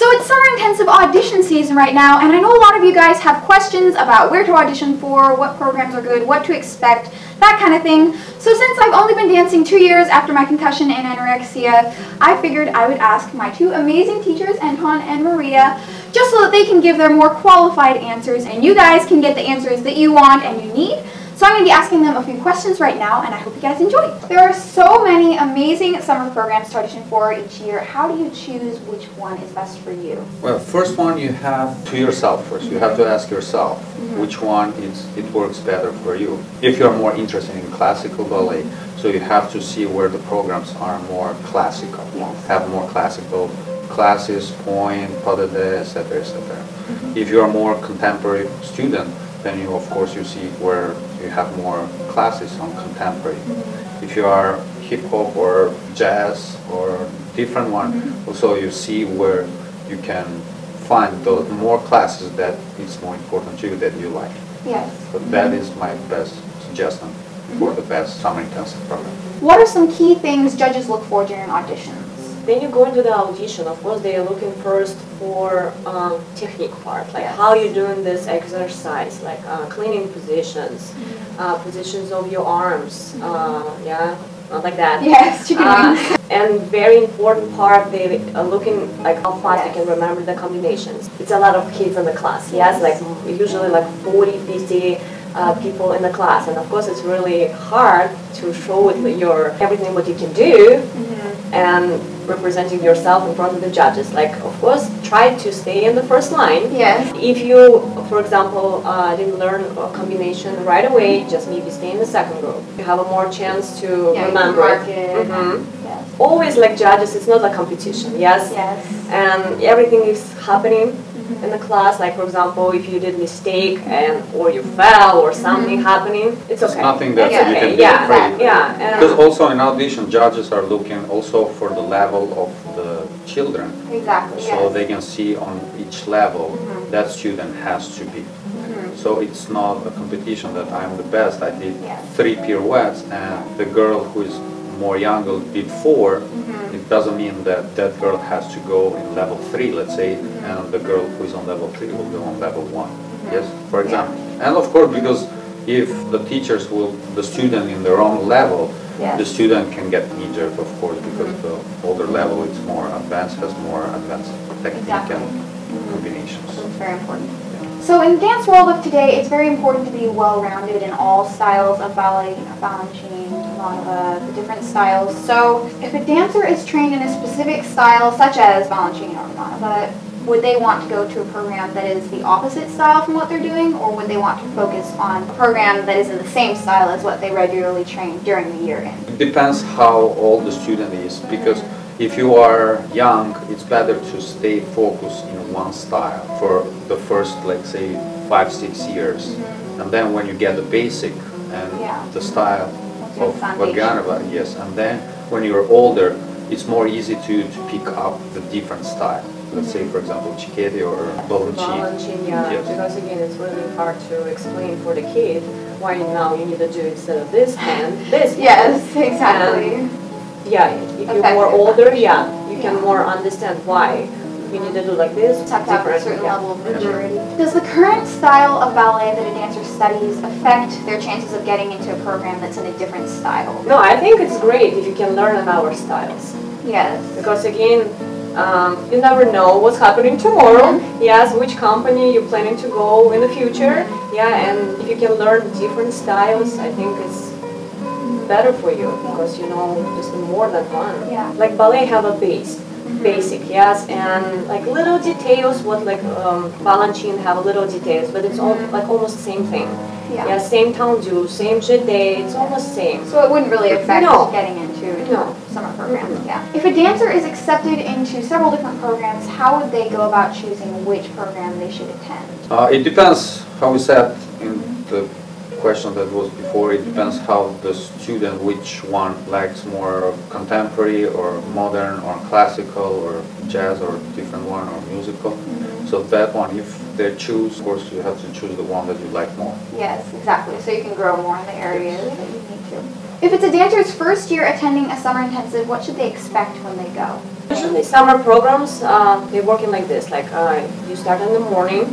So it's summer intensive audition season right now, and I know a lot of you guys have questions about where to audition for, what programs are good, what to expect, that kind of thing. So since I've only been dancing 2 years after my concussion and anorexia, I figured I would ask my two amazing teachers, Anton and Maria, just so that they can give their more qualified answers and you guys can get the answers that you want and you need. So I'm going to be asking them a few questions right now, and I hope you guys enjoy. There are so many amazing summer programs to audition for each year. How do you choose which one is best for you? Well, first one you have to yourself first. You have to ask yourself which one it works better for you. If you're more interested in classical ballet, so you have to see where the programs are more classical. Yes. Have more classical classes, Pointe, etc., etc. If you're a more contemporary student, then you, of course, you see where you have more classes on contemporary. If you are hip hop or jazz or different one, also you see where you can find those more classes that it's more important to you that you like. Yes. So that is my best suggestion for the best summer intensive program. What are some key things judges look for during auditions? When you go into the audition, of course, they are looking first for technique part, like how you're doing this exercise, like cleaning positions, positions of your arms, yeah, like that. Yes, chicken wings. And very important part, they are looking like how fast you can remember the combinations. It's a lot of kids in the class, yes, like usually like 40, 50 people in the class, and of course it's really hard to show your everything what you can do and representing yourself in front of the judges. Like, of course, try to stay in the first line. Yes. If you, for example, didn't learn a combination right away, just maybe stay in the second group. You have a more chance to remember it. Yes. Always like judges, it's not a competition, yes? Yes. And everything is happening in the class, like for example, if you did mistake or you fell or something happening, it's okay. It's nothing that you can be afraid. Yeah. Because also in audition, judges are looking also for the level of the children. Exactly. So they can see on each level that student has to be. So it's not a competition that I'm the best. I did 3 pirouettes and the girl who is more younger did 4. It doesn't mean that that girl has to go in level 3, let's say, and the girl who is on level 3 will go on level 1. Yes, for example. And of course, because if the teachers will, the student in their own level, the student can get injured, of course, because the older level is more advanced, has more advanced technique and combinations. So it's very important. So in the dance world of today, it's very important to be well-rounded in all styles of ballet, Balanchine, the different styles. So if a dancer is trained in a specific style, such as Balanchine or Manava, would they want to go to a program that is the opposite style from what they're doing, or would they want to focus on a program that is in the same style as what they regularly train during the year in? It depends how old the student is, because if you are young, it's better to stay focused in one style for the first, let's say, 5-6 years. And then when you get the basic and the style of Vaganova, yes, and then when you're older, it's more easy to pick up the different style. Let's say, for example, Cicchetti or Balanchine. Yes. Because again, it's really hard to explain for the kid why now you need to do instead of this hand, this hand. Yes, exactly. If you're more older, you can more understand why you need to do like this. Have to have a certain level of maturity. Does the current style of ballet that a dancer studies affect their chances of getting into a program that's in a different style? No, I think it's great if you can learn in our styles. Yes. Because again, you never know what's happening tomorrow. Yes, which company you're planning to go in the future. Yeah, and if you can learn different styles, I think it's better for you because you know just more than one. Yeah. Like ballet have a basic, yes, and like little details. What like Balanchine have little details, but it's all like almost the same thing. Yeah, same tendu, same jeté, it's almost same. So it wouldn't really affect getting into summer programs. Yeah. If a dancer is accepted into several different programs, how would they go about choosing which program they should attend? It depends, how we said in the question that was before, it depends how the student, which one likes more contemporary or modern or classical or jazz or different one or musical. So that one, if they choose, of course you have to choose the one that you like more. Yes, exactly. So you can grow more in the areas that you need to. If it's a dancer's first year attending a summer intensive, what should they expect when they go? Usually summer programs, they're working like this, like you start in the morning,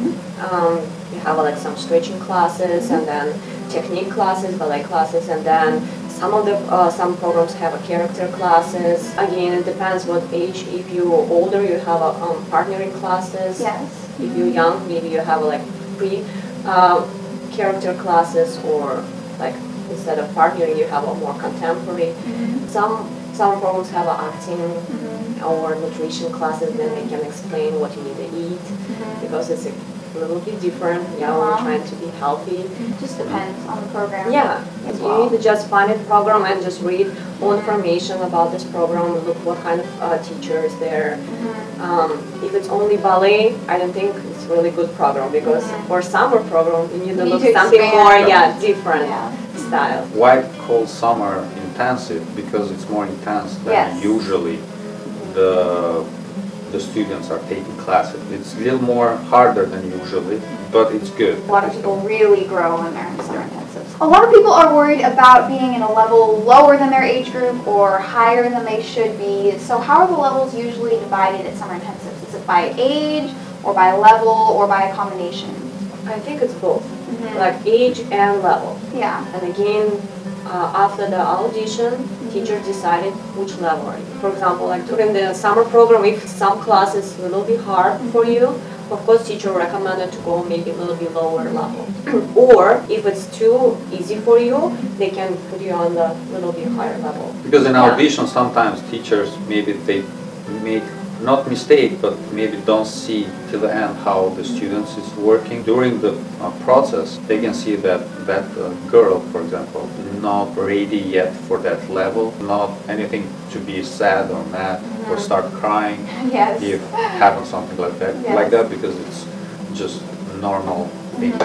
you have like some stretching classes and then technique classes, ballet classes, and then some programs have a character classes. Again, it depends what age. If you're older, you have a partnering classes. Yes. If you're young, maybe you have like character classes, or like instead of partnering, you have a more contemporary. Some programs have acting or nutrition classes, then they can explain what you need to eat because it's a little bit different. Yeah, we're trying to be healthy. Just depends on the program. Yeah, you need to just find a program and just read all information about this program. Look what kind of teacher is there. If it's only ballet, I don't think it's a really good program because for summer program you need to look something more different style. Why call summer intensive? Because it's more intense than usually the students are taking classes. It's a little more harder than usually, but it's good. A lot of people really grow when they're in summer intensives. A lot of people are worried about being in a level lower than their age group or higher than they should be. So how are the levels usually divided at summer intensives? Is it by age or by level or by a combination? I think it's both, like age and level. Yeah. And again, after the audition, teacher decided which level are you. For example, like during the summer program, if some class is a little bit hard for you, of course teacher recommended to go maybe a little bit lower level. Or if it's too easy for you, they can put you on the little bit higher level. Because in audition, sometimes teachers, maybe they make not mistake, but maybe don't see till the end how the students is working. During the process, they can see that that girl, for example, not ready yet for that level, not anything to be sad or mad or start crying if happens something like that, because it's just normal thing.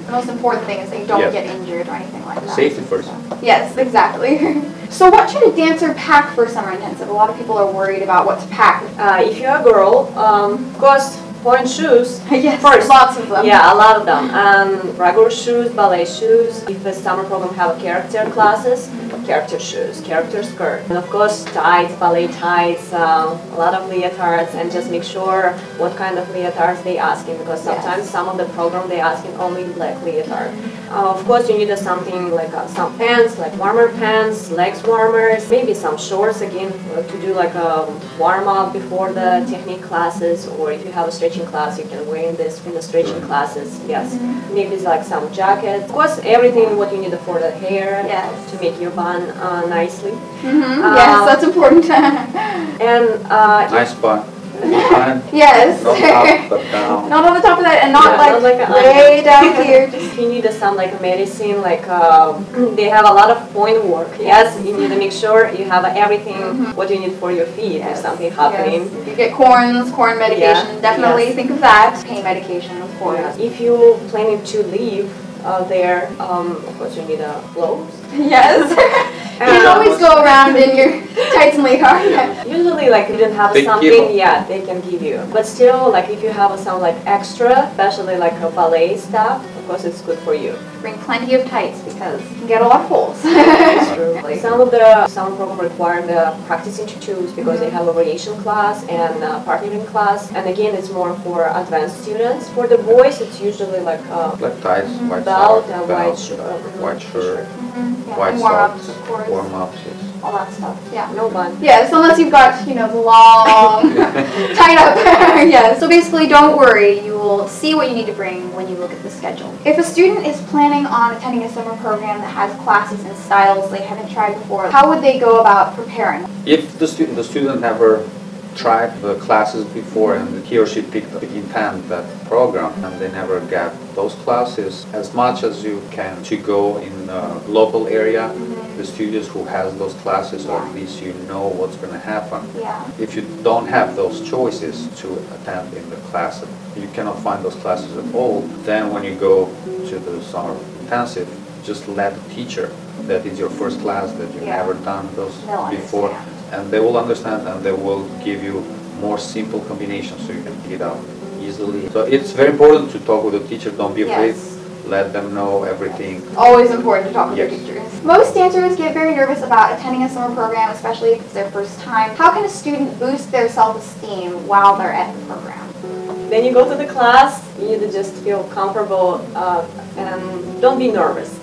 The most important thing is that you don't get injured or anything like that. Safety first. Yes, exactly. So what should a dancer pack for summer intensive? A lot of people are worried about what to pack. If you're a girl, of course, Pointe shoes. Yes, first. Lots of them. Yeah, a lot of them. Regular shoes, ballet shoes. If the summer program have a character classes, character shoes, character skirt. And of course, tights, ballet tights, a lot of leotards, and just make sure what kind of leotards they asking, because sometimes some of the program they asking only black leotard. Of course, you need something like some pants, like warmer pants, legs warmers, maybe some shorts again to do like a warm up before the technique classes, or if you have a stretching class, you can wear this in the stretching classes. Yes, maybe it's like some jacket. Of course, everything what you need for the hair to make your bun nicely. Yes, that's important. And nice bun. Yes. Not up, but down. Not on the top of that, and not like way down here. If you need some like medicine, like they have a lot of point work. Yes, you need to make sure you have everything what you need for your feet if something happening. If you get corn medication, definitely think of that. Pain medication, of course. If you're planning to leave there, of course you need clothes. Yes. You can always go around in your tights and leotard. Usually, like, you didn't have something, they can give you. But still, like, if you have some like extra, especially like a ballet stuff, of course it's good for you. Bring plenty of tights because you can get a lot of holes. That's true. Like, some of the program require the practicing tutus because they have a variation class and partnering class. And again, it's more for advanced students. For the boys, it's usually like black tights, white belt, socks, and white shirt, white warm-ups, socks, of course. Warm-ups, yes. All that stuff. Yeah. No bun. Yes, unless you've got, the long, tied up. Yes. So basically, don't worry. You will see what you need to bring when you look at the schedule. If a student is planning on attending a summer program that has classes and styles they haven't tried before, how would they go about preparing? If the student never tried the classes before and he or she picked intent that program and they never got those classes, as much as you can to go in a local area, the studios who has those classes, or at least you know what's going to happen. If you don't have those choices to attend in the class, you cannot find those classes at all, then when you go to the summer intensive, just let the teacher that is your first class, that you've never done those before, and they will understand and they will give you more simple combinations so you can pick it out easily. So it's very important to talk with the teacher. Don't be afraid. let them know everything. Always important to talk with Yes. your teachers. Most dancers get very nervous about attending a summer program, especially if it's their first time. How can a student boost their self-esteem while they're at the program? Then you go to the class, you need to just feel comfortable and don't be nervous.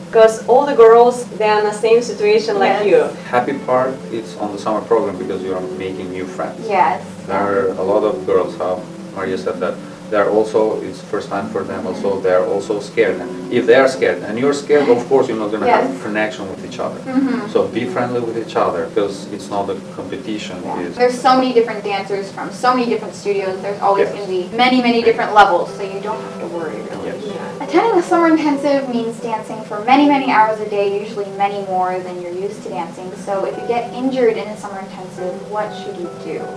Because all the girls, they're in the same situation like you. Happy part is on the summer program because you're making new friends. Yes. There are a lot of girls, how Maria said that, they're also, it's first time for them also, they're also scared. And if they are scared and you're scared, of course you're not going to have a connection with each other. So be friendly with each other because it's not a competition. There's so many different dancers from so many different studios. There's always going to be many, many different levels, so you don't have to worry really. Attending a summer intensive means dancing for many, many hours a day, usually many more than you're used to dancing. So if you get injured in a summer intensive, what should you do?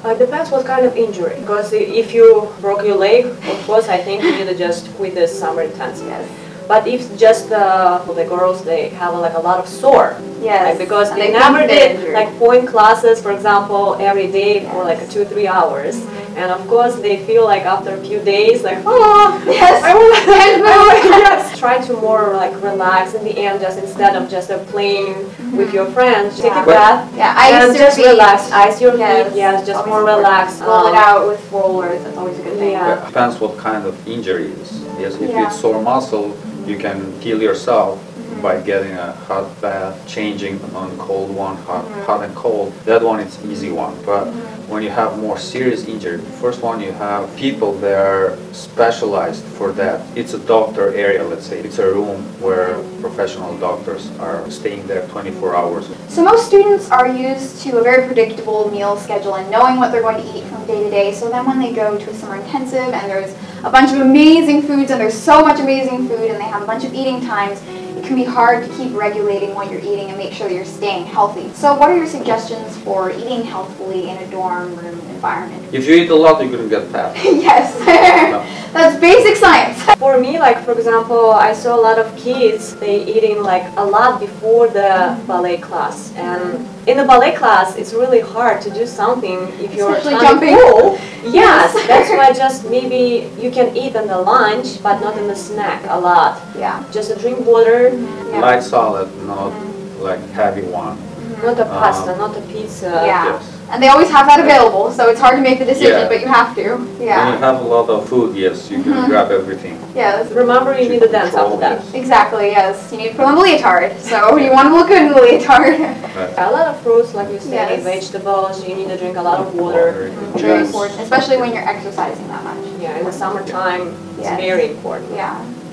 It depends what kind of injury. Because if you broke your leg, of course, I think you need to just quit this summer intensive. But if just the girls, they have like a lot of sore. Like, because they never did like Pointe classes, for example, every day for like 2-3 hours. And of course, they feel like after a few days, like, oh, I want to try to more like relax in the end, just instead of just playing with your friends. Take a breath and just relax. Ice your feet, just more relaxed. Roll it out with rollers, that's always a good thing. It depends what kind of injury it is. Yes, if it's sore muscle, you can heal yourself by getting a hot bath, changing on cold one, hot and cold. That one is easy one. But when you have more serious injury, the first one you have people that are specialized for that. It's a doctor area, let's say. It's a room where professional doctors are staying there 24 hours. So most students are used to a very predictable meal schedule and knowing what they're going to eat from day to day. So then when they go to a summer intensive and there's a bunch of amazing foods and there's so much amazing food and they have a bunch of eating times, it can be hard to keep regulating what you're eating and make sure that you're staying healthy. So what are your suggestions for eating healthfully in a dorm room environment? If you eat a lot, you're going to get fat. Yes, that's basic science. For me, like for example, I saw a lot of kids, they eating like a lot before the ballet class. And in the ballet class, it's really hard to do something if you're jumping. Yes, that's why just maybe you can eat in the lunch, but not in the snack a lot. Just drink water. Light salad, not like heavy one. Not a pasta, not a pizza. Yes. And they always have that available, so it's hard to make the decision, but you have to. When you have a lot of food, yes, you can grab everything. Remember, you need to dance after that. Exactly, yes. You need to put on the leotard, so you want to look good in the leotard. A lot of fruits, like you said, vegetables, you need to drink a lot of water. Very important, especially when you're exercising that much. In the summertime, it's very important.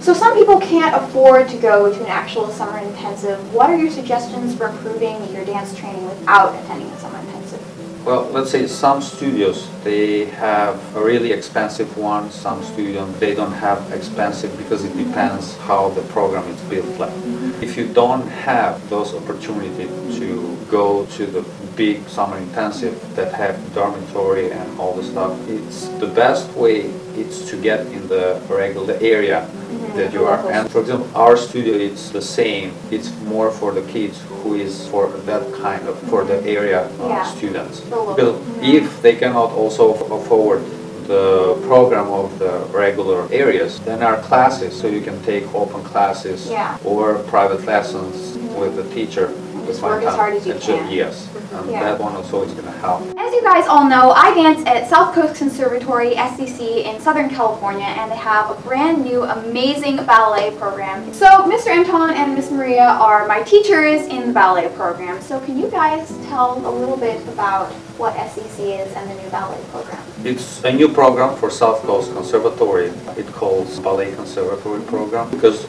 So some people can't afford to go to an actual summer intensive. What are your suggestions for improving your dance training without attending a summer intensive? Well, let's say some studios, they have a really expensive one. Some studios, they don't have expensive because it depends how the program is built like. If you don't have those opportunities to go to the big summer intensive that have dormitory and all the stuff, it's the best way is to get in the regular area that you are. And for example, our studio, it's the same. It's more for the kids who is for that kind of, for the area students. Because if they cannot also afford the program of the regular areas, then our classes, so you can take open classes or private lessons with the teacher. Just work as hard as you can. Yes, and that one also is going to help. As you guys all know, I dance at South Coast Conservatory, SCC, in Southern California, and they have a brand new, amazing ballet program. So Mr. Anton and Miss Maria are my teachers in the ballet program. So can you guys tell a little bit about what SCC is and the new ballet program? It's a new program for South Coast Conservatory. It calls Ballet Conservatory Program because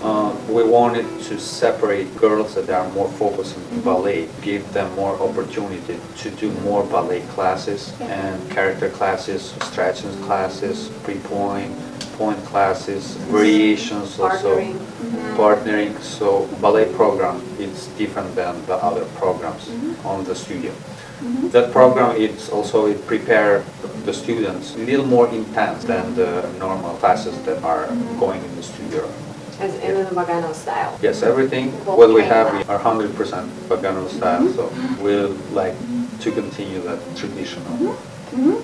we wanted to separate girls that are more focused on ballet, give them more opportunity to do more ballet classes and character classes, stretching classes, pre-pointe, pointe classes, variations, also partnering. So ballet program is different than the other programs on the studio. That program, it prepare the students a little more intense than the normal classes that are going in the studio. As in the Vagano style? Yes, everything what we have are 100% Vagano style. So we'll like to continue that traditional.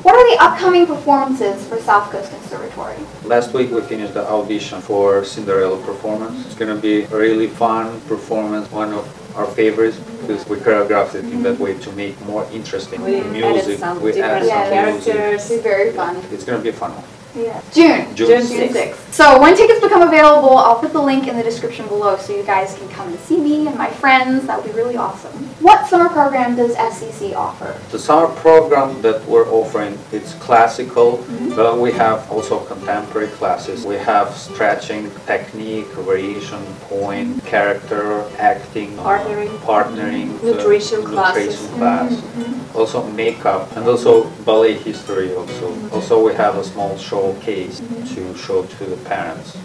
What are the upcoming performances for South Coast Conservatory? Last week we finished the audition for Cinderella performance. It's going to be a really fun performance, one of our favorites, because we choreographed it in that way to make more interesting music. We added some characters. It's very fun. It's going to be a fun one. Yeah. June 6th. So when tickets become available, I'll put the link in the description below so you guys can come and see me and my friends. That would be really awesome. What summer program does SCC offer? The summer program that we're offering, it's classical, but we have also contemporary classes. We have stretching, technique, variation, point, character, acting, partnering, nutrition class, also makeup, and also ballet history also. Also we have a small showcase to show to the parents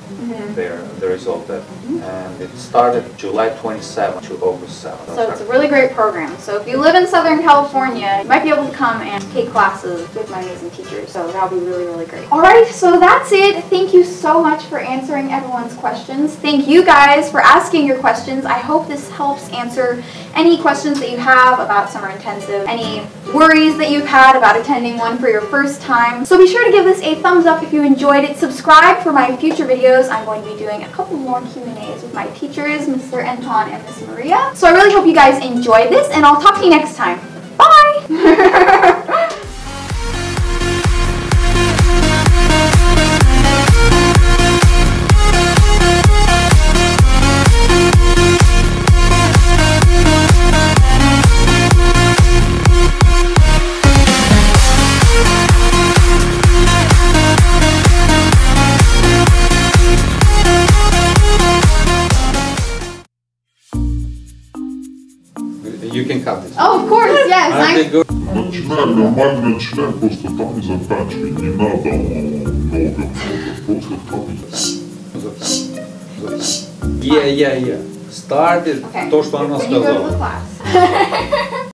the result that, and it started July 27th to August 7th. So it's a really great program. So if you live in Southern California, you might be able to come and take classes with my amazing teachers. So that'll be really, really great. Alright, so that's it. Thank you so much for answering everyone's questions. Thank you guys for asking your questions. I hope this helps answer any questions that you have about summer intensive, any worries that you've had about attending one for your first time. So be sure to give this a thumbs up if you enjoyed it. Subscribe for my future videos. I'm going to be doing a couple more Q&As with my teachers, Mr. Anton and Miss Maria. So I really hope you guys enjoyed this, and I'll talk to you next time. Bye! You can cut this. Oh, of course, yes. Okay, good. Нормальный член, просто там и заканчивай, не надо много, просто там. Yeah. Start it, то, что она When you go to сказала. the class.